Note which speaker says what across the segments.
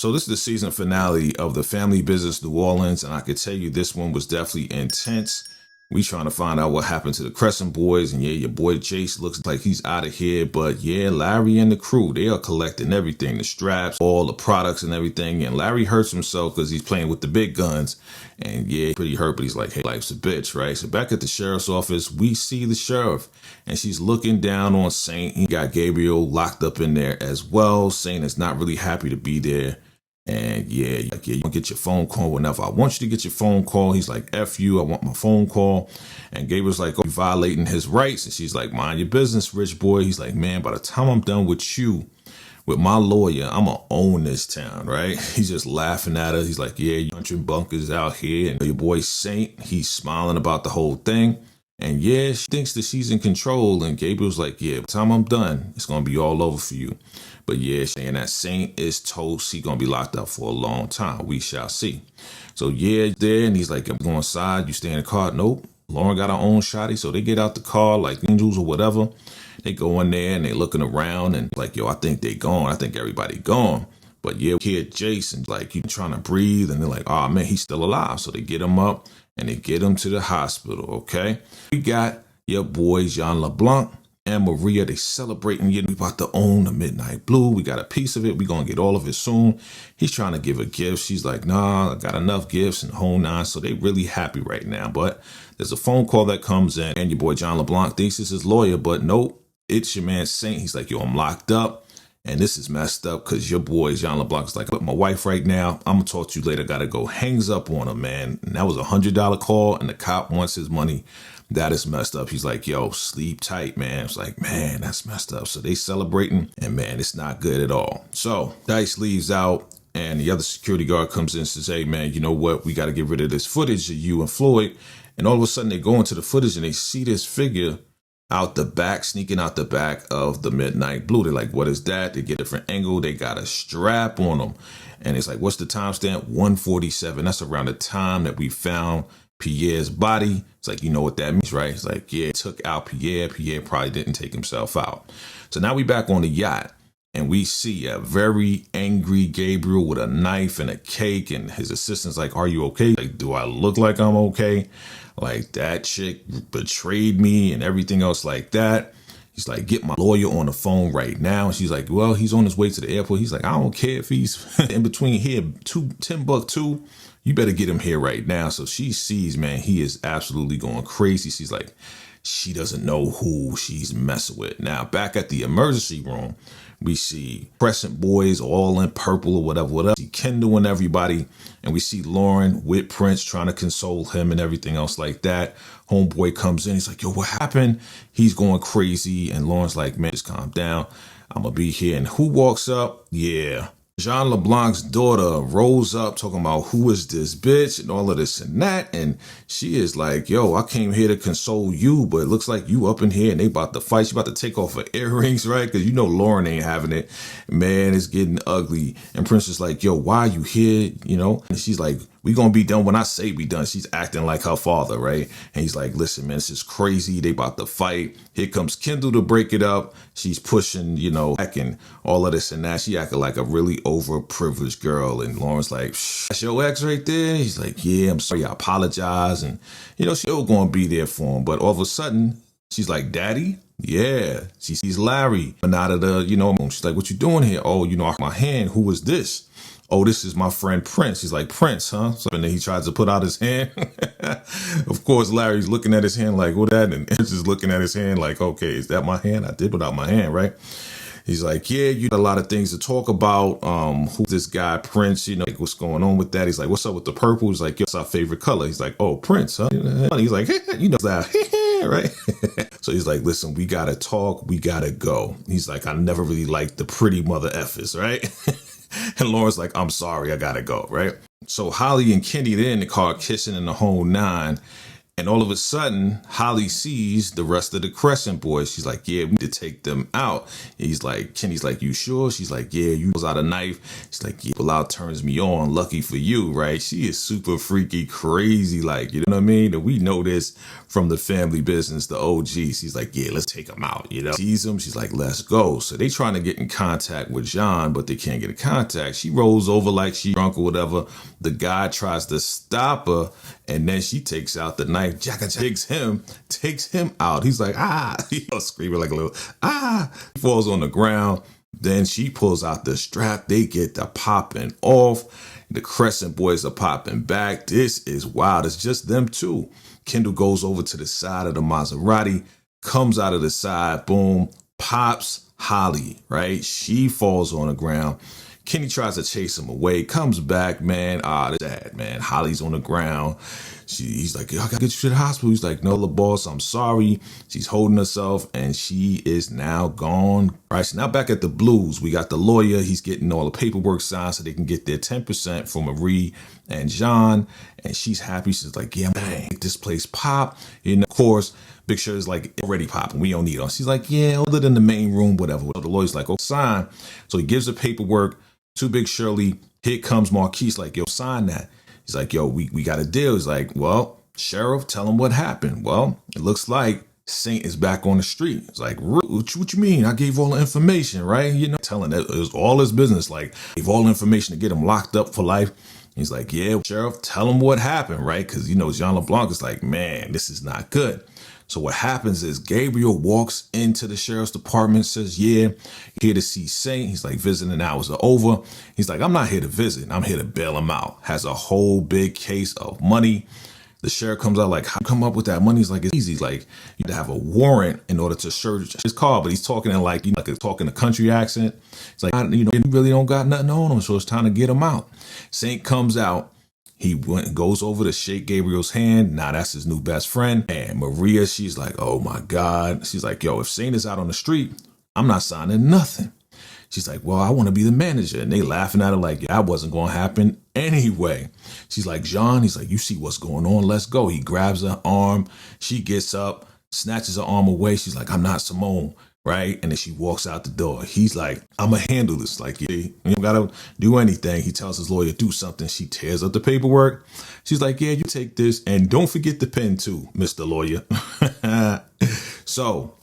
Speaker 1: So this is the season finale of the Family Business New Orleans, and I could tell you this one was definitely intense. We trying to find out what happened to the Crescent Boys, and yeah, your boy Jace looks like he's out of here, but yeah, Larry and the crew, they are collecting everything, the straps, all the products and everything, and Larry hurts himself because he's playing with the big guns, and yeah, pretty hurt, but he's like, hey, life's a bitch, right? So back at the sheriff's office, we see the sheriff, and she's looking down on Saint. He got Gabriel locked up in there as well. Saint is not really happy to be there. And yeah, like, yeah, you want to get your phone call whenever I want you to get your phone call. He's like, F you, I want my phone call. And Gabriel's like, oh, you're violating his rights. And she's like, mind your business, rich boy. He's like, man, by the time I'm done with you, with my lawyer, I'm going to own this town, right? He's just laughing at her. He's like, yeah, you're punching bunkers out here. And your boy Saint, he's smiling about the whole thing. And yeah, she thinks that she's in control. And Gabriel's like, yeah, by the time I'm done, it's going to be all over for you. But yeah, saying that Saint is toast. He's going to be locked up for a long time. We shall see. So yeah, there. And he's like, I'm going inside. You stay in the car. Nope. Lauren got her own shotty. So they get out the car like angels or whatever. They go in there and they looking around and like, yo, I think they gone. I think everybody gone. But yeah, we hear Jason like he's trying to breathe. And they're like, oh man, he's still alive. So they get him up and they get him to the hospital. Okay. We got your boy Jean LeBlanc and Maria. They celebrating. We about to own the Midnight Blue. We got a piece of it. We gonna get all of it soon. He's trying to give her gifts. She's like, nah, I got enough gifts and whole nine. So they really happy right now. But there's a phone call that comes in and your boy John LeBlanc thinks it's his lawyer, but nope, it's your man Saint. He's like, yo, I'm locked up. And this is messed up because your boy, Jean LeBlanc, is like, with my wife right now. I'm going to talk to you later. Got to go. Hangs up on him, man. And that was a $100 call, and the cop wants his money. That is messed up. He's like, yo, sleep tight, man. It's like, man, that's messed up. So they celebrating, and man, it's not good at all. So Dice leaves out, and the other security guard comes in and says, hey, man, you know what? We got to get rid of this footage of you and Floyd. And all of a sudden, they go into the footage, and they see this figure out the back, sneaking out the back of the Midnight Blue. They're like, what is that? They get a different angle. They got a strap on them. And it's like, what's the timestamp? 1:47. That's around the time that we found Pierre's body. It's like, you know what that means, right? It's like, yeah, it took out Pierre. Pierre probably didn't take himself out. So now we back on the yacht. And we see a very angry Gabriel with a knife and a cake. And his assistant's like, are you okay? Like, do I look like I'm okay? Like, that chick betrayed me and everything else like that. He's like, get my lawyer on the phone right now. And she's like, well, he's on his way to the airport. He's like, I don't care if he's in between here, Timbuktu. You better get him here right now. So she sees, man, he is absolutely going crazy. She's like, she doesn't know who she's messing with. Now, back at the emergency room, we see Crescent Boys all in purple or whatever. We see Kendall and everybody. And we see Lauren with Prince trying to console him and everything else like that. Homeboy comes in. He's like, yo, what happened? He's going crazy. And Lauren's like, man, just calm down. I'm going to be here. And who walks up? Yeah. Jean LeBlanc's daughter rolls up talking about who is this bitch and all of this and that. And she is like, yo, I came here to console you, but it looks like you up in here and they about to fight. She about to take off her earrings, right? Because you know Lauren ain't having it. Man, it's getting ugly. And Prince is like, yo, why are you here? You know? And she's like, we gonna be done when I say we done. She's acting like her father, right? And he's like, listen, man, this is crazy. They about to fight. Here comes Kendall to break it up. She's pushing, you know, back and all of this and that. She acting like a really overprivileged girl. And Lauren's like, that's your ex right there? He's like, yeah, I'm sorry. I apologize. And, you know, she's still gonna be there for him. But all of a sudden, she's like, Daddy? Yeah. She sees Larry. And out of the, you know, she's like, what you doing here? Oh, you know, my hand. Who is this? Oh, this is my friend Prince. He's like, Prince, huh? So, and then he tries to put out his hand. Of course, Larry's looking at his hand like, what that? And Prince is looking at his hand like, okay, is that my hand? I did put out my hand, right? He's like, yeah, you got a lot of things to talk about. Who's this guy, Prince? You know, like, what's going on with that? He's like, what's up with the purple? He's like, what's our favorite color? He's like, oh, Prince, huh? He's like, you know that, right? So he's like, listen, we got to talk. We got to go. He's like, I never really liked the pretty mother effers, right? And Lauren's like, I'm sorry, I gotta go, right? So Holly and Kenny, they're in the car kissing in the whole nine. And all of a sudden, Holly sees the rest of the Crescent boys. She's like, yeah, we need to take them out. He's like, Kenny's like, you sure? She's like, yeah, you pulls out a knife. She's like, yeah, pull out turns me on. Lucky for you, right? She is super freaky, crazy, like, you know what I mean? And we know this from the family business, the OG. She's like, yeah, let's take them out, you know? Sees him, she's like, let's go. So they trying to get in contact with John, but they can't get in contact. She rolls over like she drunk or whatever. The guy tries to stop her, and then she takes out the knife. Jacka takes him out. He's like, ah, he was screaming like a little, ah. He falls on the ground. Then she pulls out the strap. They get the popping off. The Crescent boys are popping back. This is wild. It's just them two. Kendall goes over to the side of the Maserati, comes out of the side, boom, pops Holly, right? She falls on the ground. Kenny tries to chase him away, comes back, man. That's sad, man. Holly's on the ground. He's like, I gotta get you to the hospital. He's like, no, boss, I'm sorry. She's holding herself, and she is now gone. All right, so now back at the Blues, we got the lawyer. He's getting all the paperwork signed so they can get their 10% for Marie and John. And she's happy. She's like, yeah, man, make this place pop. And of course, Big Shirt is like, already popping. We don't need them. She's like, yeah, other than the main room, whatever. The lawyer's like, oh, sign. So he gives the paperwork to Big Shirley. Here comes Marquise, like, yo, sign that. He's like, yo, we got a deal. He's like, well, Sheriff, tell him what happened. Well, it looks like Saint is back on the street. It's like, what you mean? I gave all the information, right? You know, telling that it was all his business. Like, gave all the information to get him locked up for life. He's like, yeah, Sheriff, tell him what happened, right? Because, you know, Jean LeBlanc is like, man, this is not good. So what happens is Gabriel walks into the sheriff's department, says, yeah, here to see Saint. He's like, visiting hours are over. He's like, I'm not here to visit. I'm here to bail him out. Has a whole big case of money. The sheriff comes out like, how you come up with that money? He's like, it's easy. Like, you have a warrant in order to search his car, but he's talking in like, you know, like talking a country accent. It's like, you know, you really don't got nothing on him, so it's time to get him out. Saint comes out. He goes over to shake Gabriel's hand. Now that's his new best friend. And Maria, she's like, oh my God. She's like, yo, if Saint is out on the street, I'm not signing nothing. She's like, well, I want to be the manager. And they laughing at her like, yeah, that wasn't going to happen anyway. She's like, John, he's like, you see what's going on. Let's go. He grabs her arm. She gets up, snatches her arm away. She's like, I'm not Simone. Right. And then she walks out the door. He's like, I'm going to handle this. Like, yeah, you don't got to do anything. He tells his lawyer, do something. She tears up the paperwork. She's like, yeah, you take this. And don't forget the pen, too, Mr. Lawyer. So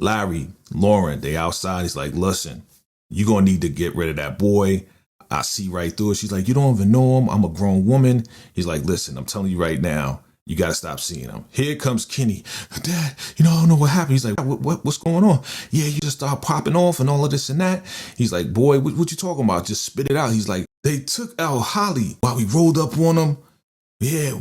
Speaker 1: Larry, Lauren, they outside. He's like, listen, you're going to need to get rid of that boy. I see right through it. She's like, you don't even know him. I'm a grown woman. He's like, listen, I'm telling you right now, you got to stop seeing him. Here comes Kenny. Dad, you know, I don't know what happened. He's like, what's going on? Yeah, you just start popping off and all of this and that. He's like, boy, what you talking about? Just spit it out. He's like, they took out Holly while we rolled up on them. Yeah,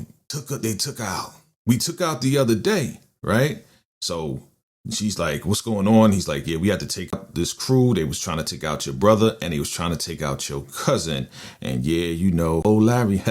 Speaker 1: they took out. We took out the other day, right? So she's like, what's going on? He's like, yeah, we had to take out this crew. They was trying to take out your brother and they was trying to take out your cousin. And yeah, you know, oh, Larry,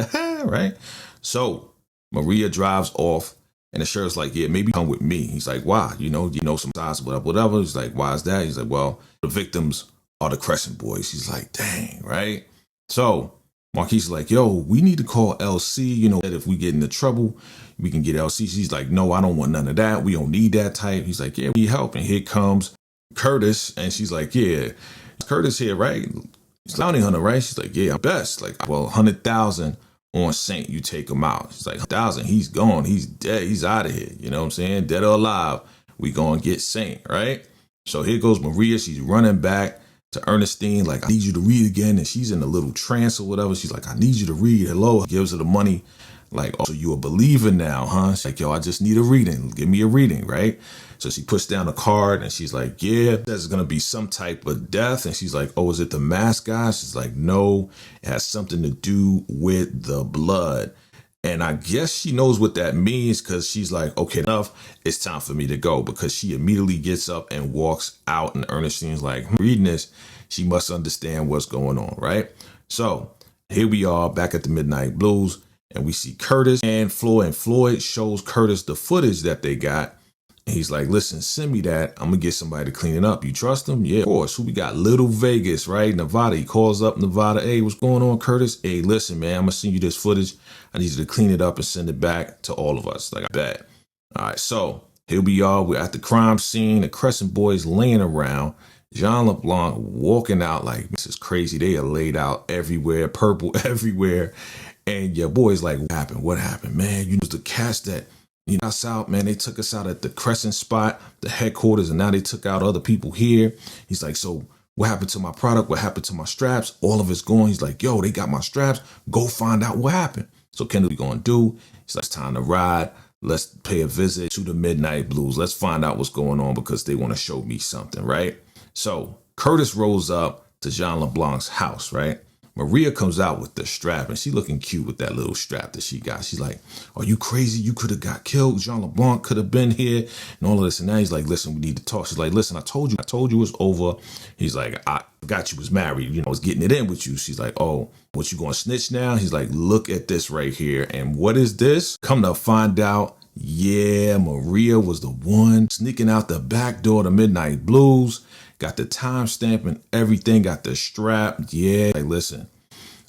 Speaker 1: right? So Maria drives off and the sheriff's like, yeah, maybe come with me. He's like, why? You know, some size, whatever. He's like, why is that? He's like, well, the victims are the Crescent boys. He's like, dang, right? So Marquise is like, yo, we need to call LC, you know, that if we get into trouble, we can get LC. She's like, no, I don't want none of that. We don't need that type. He's like, yeah, we need help. And here comes Curtis. And she's like, yeah, Curtis here, right? He's bounty hunter, right? She's like, yeah, I'm best. Like, well, 100,000 on Saint, you take him out. She's like, 1,000, he's gone. He's dead. He's out of here. You know what I'm saying? Dead or alive, we gonna get Saint, right? So here goes Maria. She's running back to Ernestine, like, I need you to read again. And she's in a little trance or whatever. She's like, I need you to read. Hello. Gives her the money. Like, oh, so you a believer now, huh? She's like, yo, I just need a reading. Give me a reading, right? So she puts down a card and she's like, yeah, there's going to be some type of death. And she's like, oh, is it the mask guy? She's like, no, it has something to do with the blood. And I guess she knows what that means because she's like, okay, enough. It's time for me to go, because she immediately gets up and walks out. And Ernestine's like, reading this, she must understand what's going on, right? So here we are back at the Midnight Blues. And we see Curtis and Floyd shows Curtis the footage that they got. And he's like, listen, send me that. I'm going to get somebody to clean it up. You trust him? Yeah, of course. Who we got? Little Vegas, right? Nevada. He calls up Nevada. Hey, what's going on, Curtis? Hey, listen, man, I'm going to send you this footage. I need you to clean it up and send it back to all of us. Like, I bet. All right, so here we are. We're at the crime scene. The Crescent boys laying around. Jean LeBlanc walking out like, this is crazy. They are laid out everywhere, purple everywhere. And your boy's like, what happened? What happened? Man, you was the cats that, us out, man. They took us out at the Crescent spot, the headquarters, and now they took out other people here. He's like, so what happened to my product? What happened to my straps? All of it's gone. He's like, yo, they got my straps. Go find out what happened. So Kendall, we gonna do? He's like, it's time to ride. Let's pay a visit to the Midnight Blues. Let's find out what's going on because they want to show me something, right? So Curtis rolls up to Jean LeBlanc's house, right? Maria comes out with the strap and she looking cute with that little strap that she got. She's like, are you crazy? You could have got killed. Jean LeBlanc could have been here and all of this. And now he's like, listen, we need to talk. She's like, listen, I told you it's over. He's like, I forgot you was married. I was getting it in with you. She's like, oh, what, you going to snitch now? He's like, look at this right here. And what is this? Come to find out, yeah, Maria was the one sneaking out the back door to Midnight Blues. Got the timestamp and everything, got the strap. Yeah, like, listen,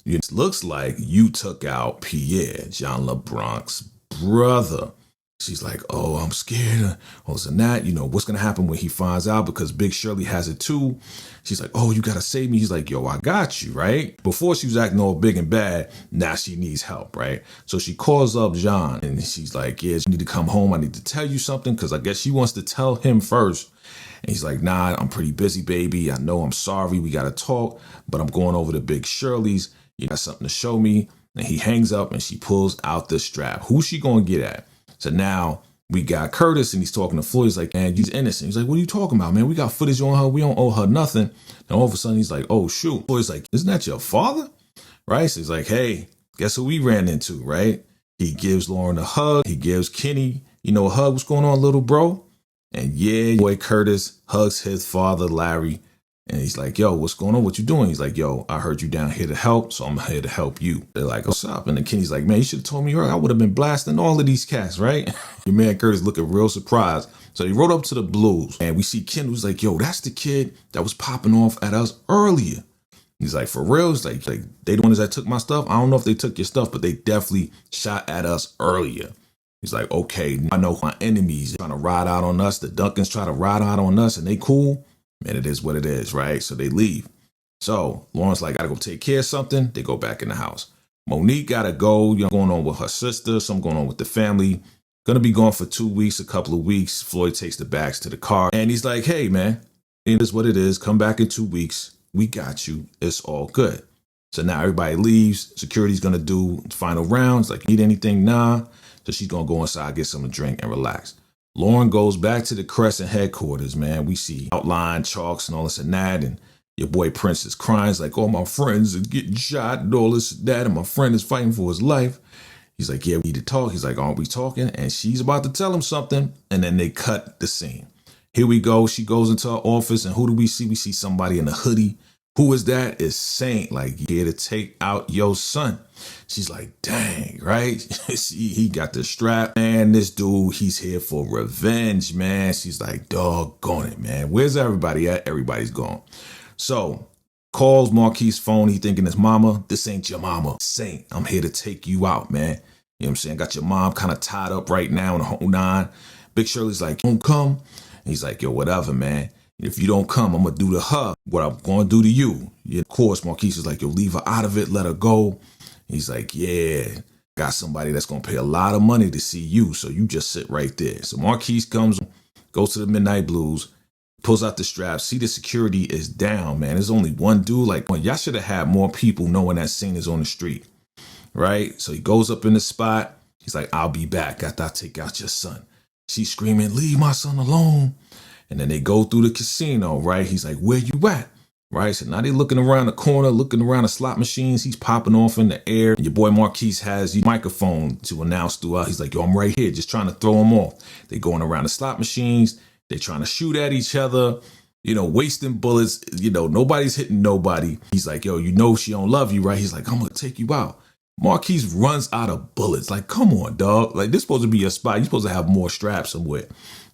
Speaker 1: it looks like you took out Pierre, Jean LeBlanc's brother. She's like, oh, I'm scared. All this and that. What's going to happen when he finds out because Big Shirley has it too. She's like, oh, you got to save me. He's like, yo, I got you, right? Before she was acting all big and bad. Now she needs help, right? So she calls up Jean and she's like, yeah, you need to come home. I need to tell you something because I guess she wants to tell him first. And he's like, nah, I'm pretty busy, baby. I know, I'm sorry. We got to talk, but I'm going over to Big Shirley's. You got something to show me. And he hangs up and she pulls out the strap. Who's she going to get at? So now we got Curtis and he's talking to Floyd. He's like, man, he's innocent. He's like, what are you talking about, man? We got footage on her. We don't owe her nothing. And all of a sudden he's like, oh, shoot. Floyd's like, isn't that your father? Right? So he's like, hey, guess who we ran into, right? He gives Lauren a hug. He gives Kenny, a hug. What's going on, little bro? And yeah, boy Curtis hugs his father, Larry. And he's like, yo, what's going on? What you doing? He's like, yo, I heard you down here to help, so I'm here to help you. They're like, what's up? And then Kenny's like, man, you should have told me earlier. I would have been blasting all of these cats, right? Your man Curtis looking real surprised. So he rode up to the Blues, and we see Ken who's like, yo, that's the kid that was popping off at us earlier. He's like, for real? He's like they the ones that took my stuff? I don't know if they took your stuff, but they definitely shot at us earlier. He's like, okay, I know my enemies trying to ride out on us. The Duncans try to ride out on us, and they cool. Man, it is what it is, right? So they leave. So Lauren's like, gotta go take care of something. They go back in the house. Monique gotta go, going on with her sister, something going on with the family. Gonna be gone for 2 weeks, a couple of weeks. Floyd takes the bags to the car. And he's like, hey, man, it is what it is. Come back in 2 weeks. We got you. It's all good. So now everybody leaves. Security's gonna do final rounds. Like, need anything? Nah. So she's gonna go inside, get something to drink, and relax. Lauren goes back to the Crescent headquarters, man. We see outline chalks and all this and that. And your boy Prince is crying. He's like, all my friends are getting shot and all this and that. And my friend is fighting for his life. He's like, yeah, we need to talk. He's like, aren't we talking? And she's about to tell him something. And then they cut the scene. Here we go. She goes into her office. And who do we see? We see somebody in a hoodie. Who is that? It's Saint, like, here to take out your son. She's like, dang, right? He got the strap. Man, this dude, he's here for revenge, man. She's like, doggone it, man. Where's everybody at? Everybody's gone. So, calls Marquis' phone. He thinking it's mama. This ain't your mama. Saint, I'm here to take you out, man. You know what I'm saying? Got your mom kind of tied up right now in the whole nine. Big Shirley's like, don't come. And he's like, yo, whatever, man. If you don't come, I'm going to do to her what I'm going to do to you. Yeah, of course, Marquis is like, yo, leave her out of it. Let her go. He's like, yeah, got somebody that's going to pay a lot of money to see you. So you just sit right there. So Marquis comes, goes to the Midnight Blues, pulls out the strap. See, the security is down, man. There's only one dude. Like, y'all should have had more people knowing that scene is on the street. Right? So he goes up in the spot. He's like, I'll be back after I take out your son. She's screaming, leave my son alone. And then they go through the casino, right? He's like, where you at? Right? So now they're looking around the corner, looking around the slot machines. He's popping off in the air. And your boy Marquis has the microphone to announce throughout. He's like, yo, I'm right here, just trying to throw him off. They're going around the slot machines. They're trying to shoot at each other, wasting bullets. Nobody's hitting nobody. He's like, yo, she don't love you, right? He's like, I'm going to take you out. Marquis runs out of bullets. Like, come on, dog. Like, this is supposed to be your spot. You're supposed to have more straps somewhere.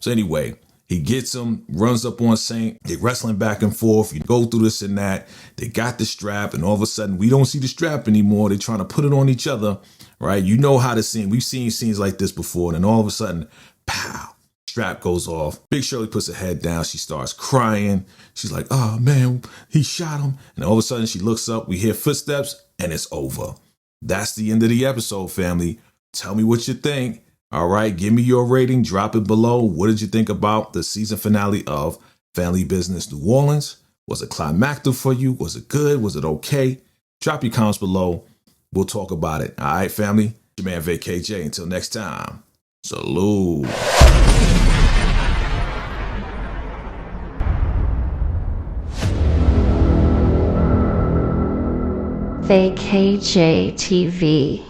Speaker 1: So anyway, he gets him, runs up on Saint. They wrestling back and forth. You go through this and that. They got the strap, and all of a sudden, we don't see the strap anymore. They're trying to put it on each other, right? You know how to scene. We've seen scenes like this before, and then all of a sudden, pow, strap goes off. Big Shirley puts her head down. She starts crying. She's like, oh, man, he shot him. And all of a sudden, she looks up. We hear footsteps, and it's over. That's the end of the episode, family. Tell me what you think. All right, give me your rating. Drop it below. What did you think about the season finale of Family Business New Orleans? Was it climactic for you? Was it good? Was it okay? Drop your comments below. We'll talk about it. All right, family? Your man VACAY-J. Until next time, salute.
Speaker 2: VACAY-JayTV.